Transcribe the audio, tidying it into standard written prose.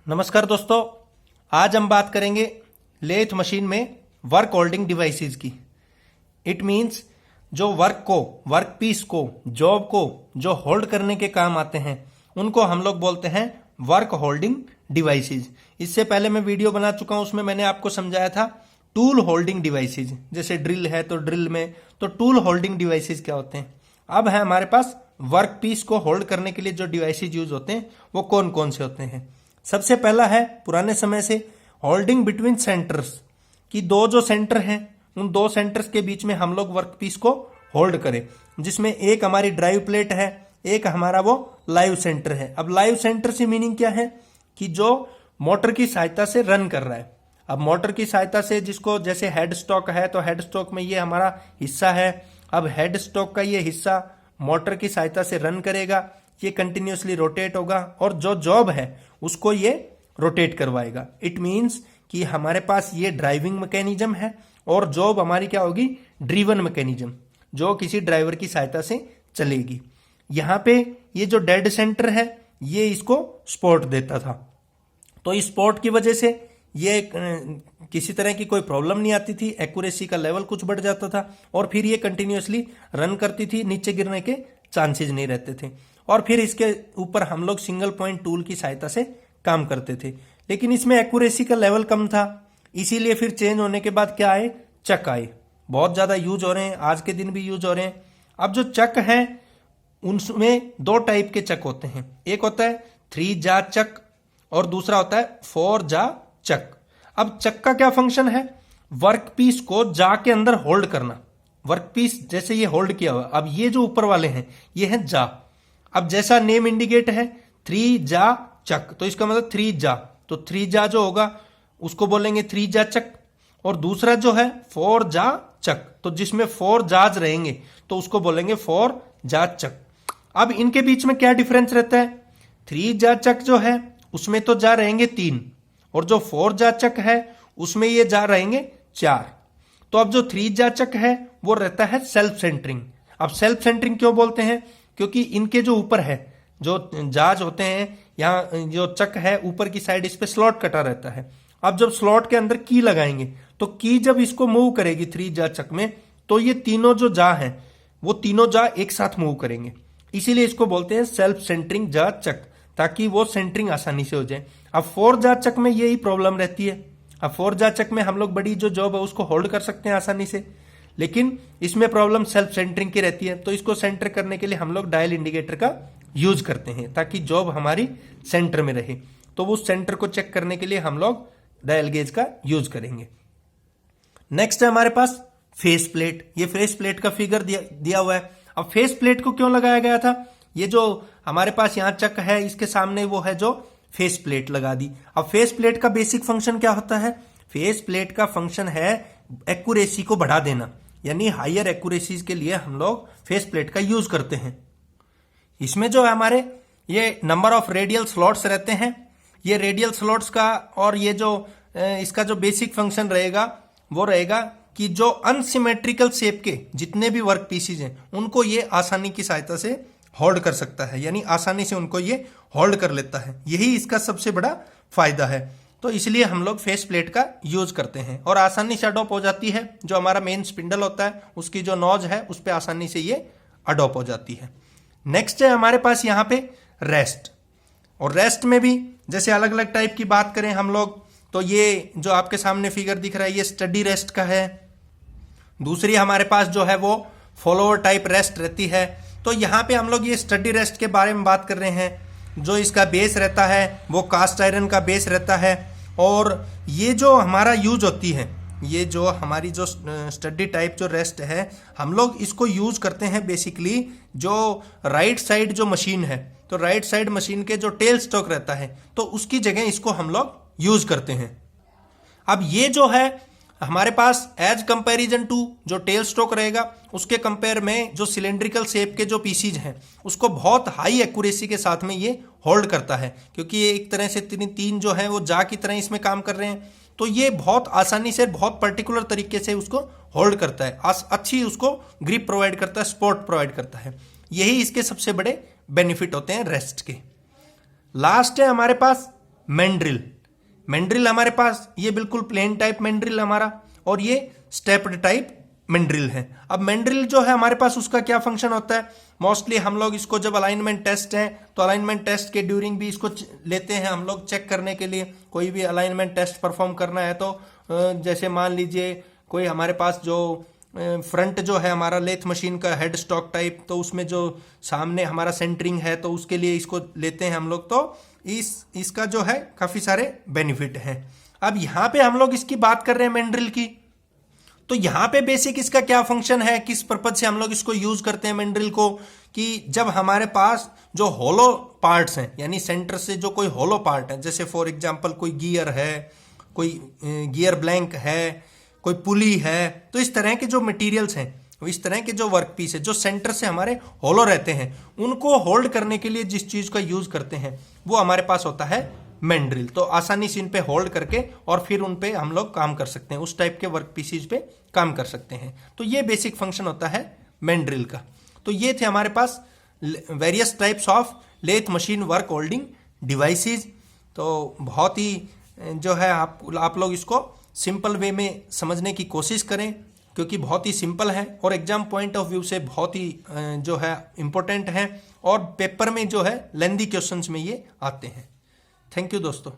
नमस्कार दोस्तों, आज हम बात करेंगे लेथ मशीन में वर्क होल्डिंग डिवाइसेस की। इट मींस जो वर्क पीस को, जॉब को जो होल्ड करने के काम आते हैं उनको हम लोग बोलते हैं वर्क होल्डिंग डिवाइसेस। इससे पहले मैं वीडियो बना चुका हूं, उसमें मैंने आपको समझाया था टूल होल्डिंग डिवाइसेस। जैसे ड्रिल है तो ड्रिल में तो टूल होल्डिंग डिवाइसेस क्या होते हैं। अब है हमारे पास वर्क पीस को होल्ड करने के लिए जो डिवाइसेस यूज होते हैं वो कौन कौन से होते हैं। सबसे पहला है पुराने समय से होल्डिंग बिटवीन सेंटर्स, कि दो जो सेंटर हैं उन दो सेंटर्स के बीच में हम लोग वर्क पीस को होल्ड करें, जिसमें एक हमारी ड्राइव प्लेट है, एक हमारा वो लाइव सेंटर है। अब लाइव सेंटर से मीनिंग क्या है कि जो मोटर की सहायता से रन कर रहा है। अब मोटर की सहायता से जिसको, जैसे हेड स्टॉक है तो हेड स्टॉक में ये हमारा हिस्सा है। अब हेड स्टॉक का ये हिस्सा मोटर की सहायता से रन करेगा, ये कंटिन्यूसली रोटेट होगा और जो जॉब है उसको ये रोटेट करवाएगा। इट मींस कि हमारे पास ये ड्राइविंग मैकेनिज्म है और जॉब हमारी क्या होगी, ड्रीवन मैकेनिज्म, जो किसी ड्राइवर की सहायता से चलेगी। यहां पे ये जो डेड सेंटर है ये इसको सपोर्ट देता था, तो इस सपोर्ट की वजह से ये किसी तरह की कोई प्रॉब्लम नहीं आती थी, एक्यूरेसी का लेवल कुछ बढ़ जाता था और फिर ये कंटिन्यूसली रन करती थी, नीचे गिरने के चांसेस नहीं रहते थे। और फिर इसके ऊपर हम लोग सिंगल पॉइंट टूल की सहायता से काम करते थे, लेकिन इसमें एक्यूरेसी का लेवल कम था, इसीलिए फिर चेंज होने के बाद क्या आए, चक आए। बहुत ज्यादा यूज हो रहे हैं, आज के दिन भी यूज हो रहे हैं। अब जो चक है उनमें दो टाइप के चक होते हैं, एक होता है 3 जा चक और दूसरा होता है 4 जा चक। अब चक का क्या फंक्शन है, वर्क पीस को जा के अंदर होल्ड करना। वर्क पीस जैसे ये होल्ड किया हुआ, अब ये जो ऊपर वाले हैं ये है जा। अब जैसा नेम इंडिकेट है 3 जा चक, तो इसका मतलब 3 जा, तो 3 जा जो होगा उसको बोलेंगे 3 जा चक। और दूसरा जो है 4 जा चक, तो जिसमें 4 जाज रहेंगे तो उसको बोलेंगे 4 जा चक। अब इनके बीच में क्या डिफरेंस रहता है, 3 जा चक जो है उसमें तो जा रहेंगे 3 और जो 4 जा चक है उसमें ये जा रहेंगे 4। तो अब जो 3 जा चक है वो रहता है सेल्फ सेंटरिंग। अब सेल्फ सेंटरिंग क्यों बोलते हैं, क्योंकि इनके जो ऊपर है जो जाज होते हैं, यहाँ जो चक है ऊपर की साइड इस पे स्लॉट कटा रहता है। अब जब स्लॉट के अंदर की लगाएंगे तो की जब इसको मूव करेगी 3 जा चक में, तो ये तीनों जो जा हैं वो तीनों जा एक साथ मूव करेंगे, इसीलिए इसको बोलते हैं सेल्फ सेंटरिंग जा चक, ताकि वो सेंटरिंग आसानी से हो जाए। अब 4 जा चक में यही प्रॉब्लम रहती है। अब 4 जा चक में हम लोग बड़ी जो जॉब है उसको होल्ड कर सकते हैं आसानी से, लेकिन इसमें प्रॉब्लम सेल्फ सेंटरिंग की रहती है। तो इसको सेंटर करने के लिए हम लोग डायल इंडिकेटर का यूज करते हैं ताकि जॉब हमारी सेंटर में रहे। तो उस सेंटर को चेक करने के लिए हम लोग डायल गेज का यूज करेंगे। नेक्स्ट है हमारे पास फेस प्लेट। ये फेस प्लेट का फिगर दिया हुआ है। अब फेस प्लेट को क्यों लगाया गया था, ये जो हमारे पास यहाँ चक है इसके सामने वो है जो फेस प्लेट लगा दी। अब फेस प्लेट का बेसिक फंक्शन क्या होता है, फेस प्लेट का फंक्शन है एक्यूरेसी को बढ़ा देना, यानी हायर एक्यूरेसी के लिए हम लोग फेस प्लेट का यूज करते हैं। इसमें जो हमारे ये नंबर ऑफ रेडियल स्लॉट्स रहते हैं, ये रेडियल स्लॉट्स का और ये जो इसका जो बेसिक फंक्शन रहेगा वो रहेगा कि जो अनसिमेट्रिकल शेप के जितने भी वर्क पीसीज हैं उनको ये आसानी की सहायता से होल्ड कर सकता है, यानी आसानी से उनको ये होल्ड कर लेता है। यही इसका सबसे बड़ा फायदा है। तो इसलिए हम लोग फेस प्लेट का यूज करते हैं और आसानी से अडॉप हो जाती है। जो हमारा मेन स्पिंडल होता है उसकी जो नॉज है उस पर आसानी से ये अडॉप हो जाती है। नेक्स्ट है हमारे पास यहाँ पे रेस्ट। और रेस्ट में भी जैसे अलग अलग टाइप की बात करें हम लोग, तो ये जो आपके सामने फिगर दिख रहा है ये स्टडी रेस्ट का है। दूसरी हमारे पास जो है वो फॉलोअर टाइप रेस्ट रहती है। तो यहाँ पे हम लोग ये स्टडी रेस्ट के बारे में बात कर रहे हैं। जो इसका बेस रहता है वो कास्ट आयरन का बेस रहता है और ये जो हमारा यूज होती है, ये जो हमारी जो स्टडी टाइप जो रेस्ट है हम लोग इसको यूज करते हैं बेसिकली जो राइट साइड जो मशीन है, तो राइट साइड मशीन के जो टेल स्टॉक रहता है तो उसकी जगह इसको हम लोग यूज करते हैं। अब ये जो है हमारे पास एज कंपैरिजन टू जो टेल स्टॉक रहेगा उसके कंपेयर में जो सिलेंड्रिकल शेप के जो पीसीज हैं उसको बहुत हाई एक्यूरेसी के साथ में ये होल्ड करता है, क्योंकि ये एक तरह से तीन जो है वो जा की तरह इसमें काम कर रहे हैं। तो ये बहुत आसानी से बहुत पर्टिकुलर तरीके से उसको होल्ड करता है, अच्छी उसको ग्रिप प्रोवाइड करता है, सपोर्ट प्रोवाइड करता है। यही इसके सबसे बड़े बेनिफिट होते हैं रेस्ट के। लास्ट है हमारे पास मैंड्रिल। मैंड्रिल हमारे पास ये बिल्कुल प्लेन टाइप मैंड्रिल हमारा, और ये स्टेप्ड टाइप मैंड्रिल है। अब मैंड्रिल जो है हमारे पास, उसका क्या फंक्शन होता है? मोस्टली हम लोग इसको जब अलाइनमेंट टेस्ट है तो अलाइनमेंट टेस्ट के ड्यूरिंग भी इसको लेते हैं हम लोग चेक करने के लिए। कोई भी अलाइनमेंट टेस्ट परफॉर्म करना है तो जैसे मान लीजिए कोई हमारे पास जो फ्रंट जो है हमारा लेथ मशीन का हेड स्टॉक टाइप, तो उसमें जो सामने हमारा सेंटरिंग है तो उसके लिए इसको लेते हैं हम लोग। तो इसका जो है काफी सारे बेनिफिट हैं। अब यहाँ पे हम लोग इसकी बात कर रहे हैं मैंड्रिल की, तो यहाँ पे बेसिक इसका क्या फंक्शन है, किस पर्पज से हम लोग इसको यूज करते हैं मैंड्रिल को, कि जब हमारे पास जो होलो पार्ट्स हैं, यानी सेंटर से जो कोई होलो पार्ट है, जैसे फॉर एग्जांपल कोई गियर है, कोई गियर ब्लैंक है, कोई पुली है, तो इस तरह के जो मटेरियल्स हैं, इस तरह के जो वर्क पीस है जो सेंटर से हमारे होलो रहते हैं, उनको होल्ड करने के लिए जिस चीज का यूज करते हैं वो हमारे पास होता है मैंड्रिल। तो आसानी से इन पे होल्ड करके और फिर उन पे हम लोग काम कर सकते हैं, उस टाइप के वर्क पीसीज पे काम कर सकते हैं। तो ये बेसिक फंक्शन होता है मैंड्रिल का। तो ये थे हमारे पास various types of lathe machine work holding devices. तो बहुत ही जो है आप लोग इसको सिंपल वे में समझने की कोशिश करें, क्योंकि बहुत ही सिंपल है और एग्जाम पॉइंट ऑफ व्यू से बहुत ही जो है इम्पोर्टेंट है, और पेपर में जो है लेंदी क्वेश्चंस में ये आते हैं। थैंक यू दोस्तों।